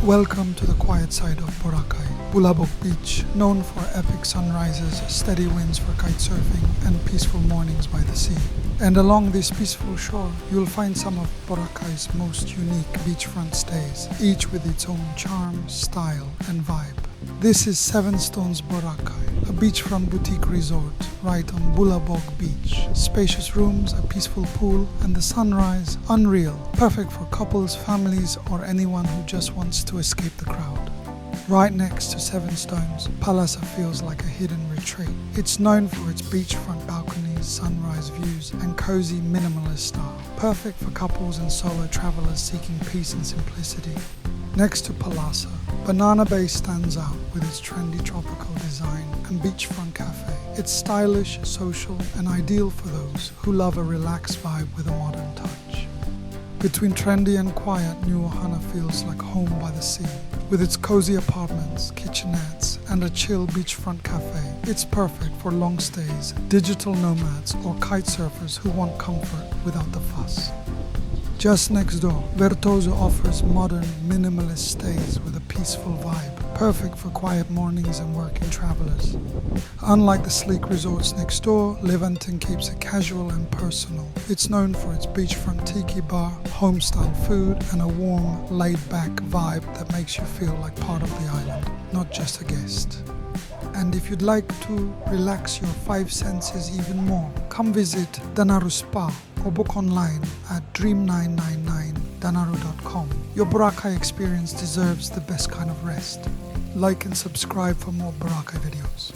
Welcome to the quiet side of Boracay, Bulabog Beach, known for epic sunrises, steady winds for kite surfing, and peaceful mornings by the sea. And along this peaceful shore, you'll find some of Boracay's most unique beachfront stays, each with its own charm, style, and vibe. This is Seven Stones Boracay, a beachfront boutique resort right on Bulabog Beach. Spacious rooms, a peaceful pool, and the sunrise, unreal, perfect for couples, families, or anyone who just wants to escape the crowd. Right next to Seven Stones, Palassa feels like a hidden retreat. It's known for its beachfront balconies, sunrise views, and cozy minimalist style, perfect for couples and solo travelers seeking peace and simplicity. Next to Palassa, Banana Bay stands out with its trendy tropical design and beachfront cafe. It's stylish, social, and ideal for those who love a relaxed vibe with a modern touch. Between trendy and quiet, Niu Ohana feels like home by the sea. With its cozy apartments, kitchenettes, and a chill beachfront cafe, it's perfect for long stays, digital nomads, or kite surfers who want comfort without the fuss. Just next door, Vertoso offers modern, minimalist stays with a peaceful vibe, perfect for quiet mornings and working travelers. Unlike the sleek resorts next door, Levantin keeps it casual and personal. It's known for its beachfront tiki bar, home-style food, and a warm, laid-back vibe that makes you feel like part of the island, not just a guest. And if you'd like to relax your five senses even more, come visit Danaru Spa or book online at dream999danaru.com. Your Boracay experience deserves the best kind of rest. Like and subscribe for more Boracay videos.